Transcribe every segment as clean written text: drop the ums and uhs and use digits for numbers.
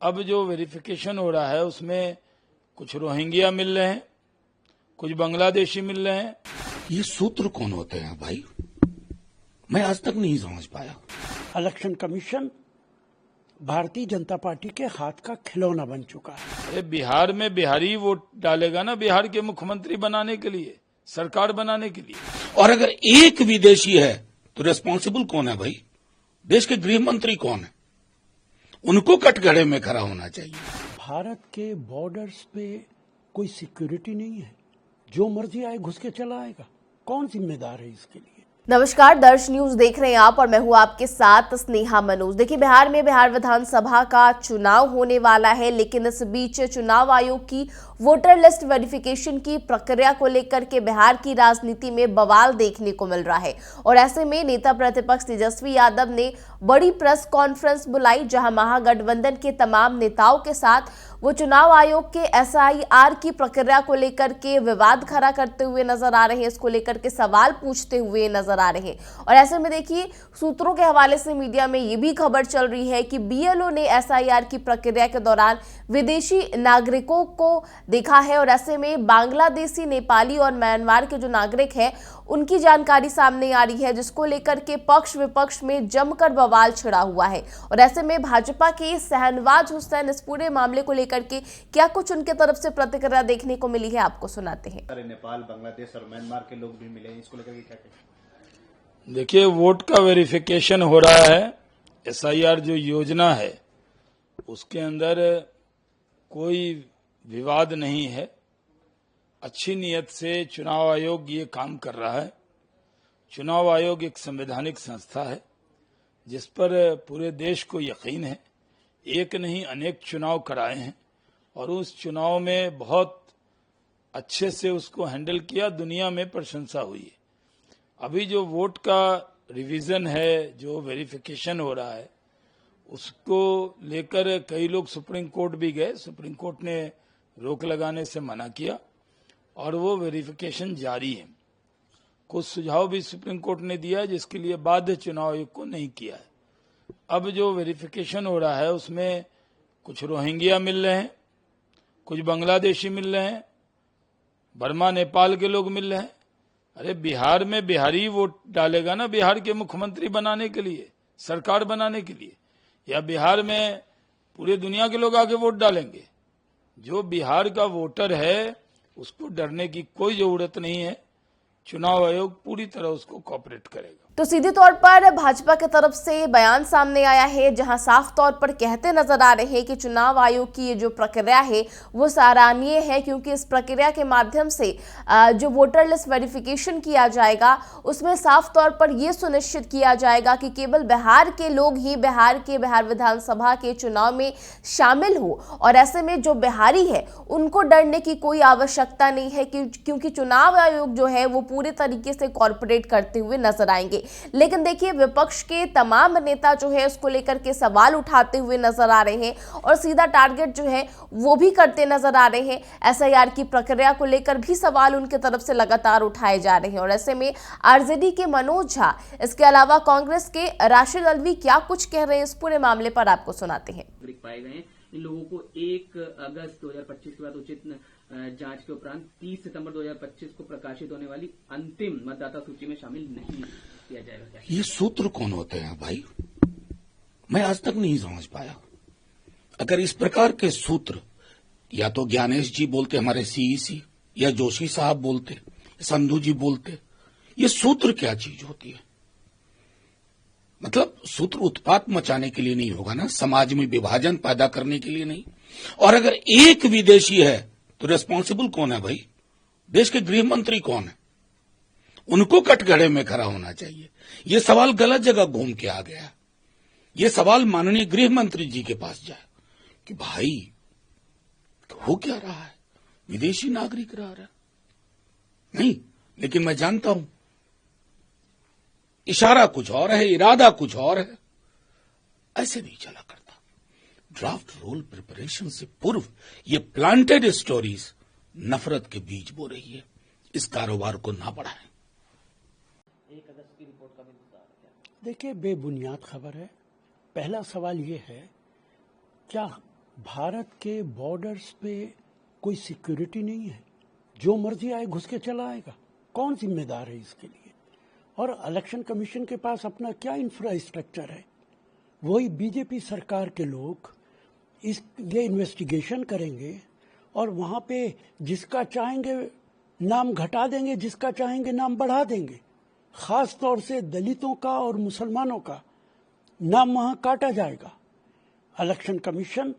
अब जो वेरिफिकेशन हो रहा है उसमें कुछ रोहिंग्या मिल रहे हैं, कुछ बांग्लादेशी मिल रहे हैं। ये सूत्र कौन होते हैं भाई? मैं आज तक नहीं समझ पाया। Election commission Bharatiya Janata party के हाथ का खिलौना बन चुका है। अरे बिहार में बिहारी वोट डालेगा ना बिहार के मुख्यमंत्री बनाने के लिए, सरकार बनाने के लिए। और अगर एक विदेशी है तो रेस्पॉन्सिबल कौन है भाई? देश के गृह मंत्री कौन है? उनको कटघरे में खड़ा होना चाहिए। भारत के बॉर्डर्स पे कोई सिक्योरिटी नहीं है, जो मर्जी आए घुस के चला आएगा। कौन जिम्मेदार है इसके लिए? नमस्कार, दर्श न्यूज देख रहे हैं आप और मैं हूं आपके साथ स्नेहा मनोज। देखिए, बिहार में बिहार विधानसभा का चुनाव होने वाला है, लेकिन इस बीच चुनाव आयोग की वोटर लिस्ट वेरिफिकेशन की प्रक्रिया को लेकर के बिहार की राजनीति में बवाल देखने को मिल रहा है। और ऐसे में नेता प्रतिपक्ष तेजस्वी यादव ने बड़ी प्रेस कॉन्फ्रेंस बुलाई, जहां महागठबंधन के तमाम नेताओं के साथ वो चुनाव आयोग के SIR की प्रक्रिया को लेकर के विवाद खड़ा करते हुए नजर आ रहे हैं, इसको लेकर के सवाल पूछते हुए नजर आ रहे हैं। और ऐसे में देखिए, सूत्रों के हवाले से मीडिया में ये भी खबर चल रही है कि BLO ने SIR की प्रक्रिया के दौरान विदेशी नागरिकों को देखा है। और ऐसे में बांग्लादेशी, नेपाली और म्यांमार के जो नागरिक हैं उनकी जानकारी सामने आ रही है, जिसको लेकर के पक्ष विपक्ष में जमकर बवाल छिड़ा हुआ है। और ऐसे में भाजपा के शहनवाज हुसैन इस पूरे मामले को लेकर के क्या कुछ उनके तरफ से प्रतिक्रिया देखने को मिली है, आपको सुनाते हैं। नेपाल, बांग्लादेश और म्यांमार के लोग भी मिले हैं, इसको लेकर क्या कहें? देखिए, वोट का वेरिफिकेशन हो रहा है। SIR जो योजना है उसके अंदर कोई विवाद नहीं है। अच्छी नीयत से चुनाव आयोग ये काम कर रहा है। चुनाव आयोग एक संवैधानिक संस्था है जिस पर पूरे देश को यकीन है। एक नहीं अनेक चुनाव कराए हैं और उस चुनाव में बहुत अच्छे से उसको हैंडल किया, दुनिया में प्रशंसा हुई है। अभी जो वोट का रिवीजन है, जो वेरिफिकेशन हो रहा है, उसको लेकर कई लोग सुप्रीम कोर्ट भी गए। सुप्रीम कोर्ट ने रोक लगाने से मना किया और वो वेरिफिकेशन जारी है। कुछ सुझाव भी सुप्रीम कोर्ट ने दिया है जिसके लिए बाध्य चुनाव आयोग को नहीं किया है। अब जो वेरिफिकेशन हो रहा है उसमें कुछ रोहिंग्या मिल रहे हैं, कुछ बांग्लादेशी मिल रहे हैं, बर्मा नेपाल के लोग मिल रहे हैं। अरे बिहार में बिहारी वोट डालेगा ना बिहार के मुख्यमंत्री बनाने के लिए, सरकार बनाने के लिए, या बिहार में पूरे दुनिया के लोग आके वोट डालेंगे? जो बिहार का वोटर है उसको डरने की कोई जरूरत नहीं है। चुनाव आयोग पूरी तरह उसको कोऑपरेट करेगा। तो सीधे तौर पर भाजपा की तरफ से बयान सामने आया है, जहां साफ तौर पर कहते नजर आ रहे हैं कि चुनाव आयोग की ये जो प्रक्रिया है वो सराहनीय है, क्योंकि इस प्रक्रिया के माध्यम से जो वोटर लिस्ट वेरिफिकेशन किया जाएगा उसमें साफ तौर पर यह सुनिश्चित किया जाएगा कि केवल बिहार के लोग ही बिहार विधानसभा के चुनाव में शामिल हो। और ऐसे में जो बिहारी है उनको डरने की कोई आवश्यकता नहीं है, क्योंकि चुनाव आयोग जो है वो पूरे तरीके से कॉर्पोरेट करते हुए नजर आएंगे। लेकिन देखिए, विपक्ष के तमाम नेता जो है उसको लेकर के सवाल उठाते हुए नजर आ रहे हैं और सीधा टारगेट जो है वो भी करते नजर आ रहे हैं। SIR की प्रक्रिया को लेकर भी सवाल उनके तरफ से लगातार उठाए जा रहे हैं। और ऐसे में RJD के मनोज झा, इसके अलावा कांग्रेस के राशिद अलवी क्या कुछ कह रहे हैं इस पूरे मामले पर, आपको सुनाते हैं। पाए गए हैं इन लोगों को 1 अगस्त 2025 के बाद उचित जांच के उपरांत 30 सितंबर 2025 को प्रकाशित होने वाली अंतिम मतदाता सूची में शामिल नहीं किया जाएगा। ये सूत्र कौन होते हैं भाई? मैं आज तक नहीं समझ पाया। अगर इस प्रकार के सूत्र या तो ज्ञानेश जी बोलते, हमारे CEC, या जोशी साहब बोलते, संधू जी बोलते, ये सूत्र क्या चीज होती है? मतलब सूत्र उत्पात मचाने के लिए नहीं होगा ना, समाज में विभाजन पैदा करने के लिए नहीं। और अगर एक विदेशी है तो रेस्पॉन्सिबल कौन है भाई? देश के गृह मंत्री कौन है? उनको कटघरे में खड़ा होना चाहिए। ये सवाल गलत जगह घूम के आ गया। ये सवाल माननीय गृह मंत्री जी के पास जाए कि भाई हो क्या रहा है, विदेशी नागरिक रह रहा नहीं। लेकिन मैं जानता हूं इशारा कुछ और है, इरादा कुछ और है। ऐसे नहीं चला करता। ड्राफ्ट रोल प्रिपरेशन से पूर्व ये प्लांटेड स्टोरीज नफरत के बीज बो रही है। इस कारोबार को ना बढ़ाएं। 1 अगस्त की रिपोर्ट का भी इंतजार है। देखिए, बेबुनियाद खबर है। पहला सवाल ये है, क्या भारत के बॉर्डर्स पे कोई सिक्योरिटी नहीं है, जो मर्जी आए घुस के चला आएगा। कौन जिम्मेदार है इसके लिए? और इलेक्शन कमीशन के पास अपना क्या इंफ्रास्ट्रक्चर है? वही बीजेपी सरकार के लोग ये इन्वेस्टिगेशन करेंगे और वहां पे जिसका चाहेंगे नाम घटा देंगे, जिसका चाहेंगे नाम बढ़ा देंगे। खास तौर से दलितों का और मुसलमानों का नाम वहां काटा जाएगा। Election commission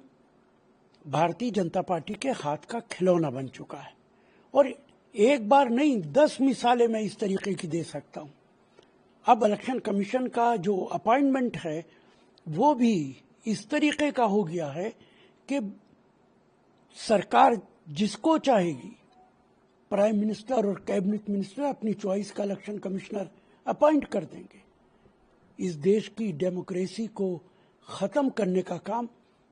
Bharatiya Janata party के हाथ का खिलौना बन चुका है और एक बार नहीं 10 मिसालें मैं इस तरीके की दे सकता हूं। अब इलेक्शन कमीशन का जो अपॉइंटमेंट है वो भी इस तरीके का हो गया है कि सरकार जिसको चाहेगी प्राइम मिनिस्टर और कैबिनेट मिनिस्टर अपनी चॉइस का इलेक्शन कमिश्नर अपॉइंट कर देंगे। इस देश की डेमोक्रेसी को खत्म करने का काम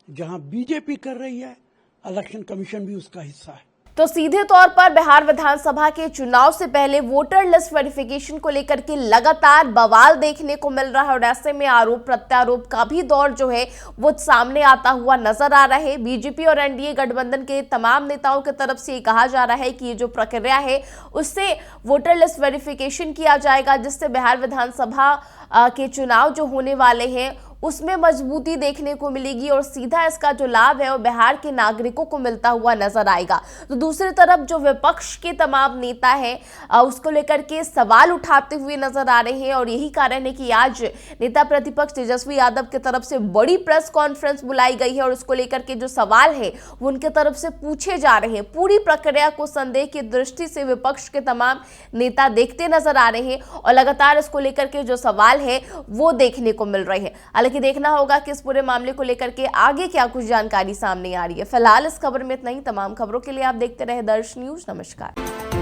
जहां बीजेपी कर रही है, इलेक्शन कमीशन भी उसका हिस्सा है। तो सीधे तौर पर बिहार विधानसभा के चुनाव से पहले वोटर लिस्ट वेरिफिकेशन को लेकर के लगातार बवाल देखने को मिल रहा है और ऐसे में आरोप प्रत्यारोप का भी दौर जो है वो सामने आता हुआ नजर आ रहा है। बीजेपी और एनडीए गठबंधन के तमाम नेताओं की तरफ से ये कहा जा रहा है कि ये जो प्रक्रिया है उससे वोटर लिस्ट वेरिफिकेशन किया जाएगा, जिससे बिहार विधानसभा के चुनाव जो होने वाले हैं उसमें मजबूती देखने को मिलेगी और सीधा इसका जो लाभ है वो बिहार के नागरिकों को मिलता हुआ नजर आएगा। तो दूसरी तरफ जो विपक्ष के तमाम नेता हैं उसको लेकर के सवाल उठाते हुए नजर आ रहे हैं और यही कारण है कि आज नेता प्रतिपक्ष तेजस्वी यादव की तरफ से बड़ी प्रेस कॉन्फ्रेंस बुलाई गई है और उसको लेकर के जो सवाल है वो उनके तरफ से पूछे जा रहे हैं। पूरी प्रक्रिया को संदेह की दृष्टि से विपक्ष के तमाम नेता देखते नजर आ रहे हैं और लगातार इसको लेकर के जो सवाल है वो देखने को मिल रहे हैं। कि देखना होगा कि इस पूरे मामले को लेकर के आगे क्या कुछ जानकारी सामने आ रही है। फिलहाल इस खबर में इतना ही। तमाम खबरों के लिए आप देखते रहे दर्श न्यूज। नमस्कार।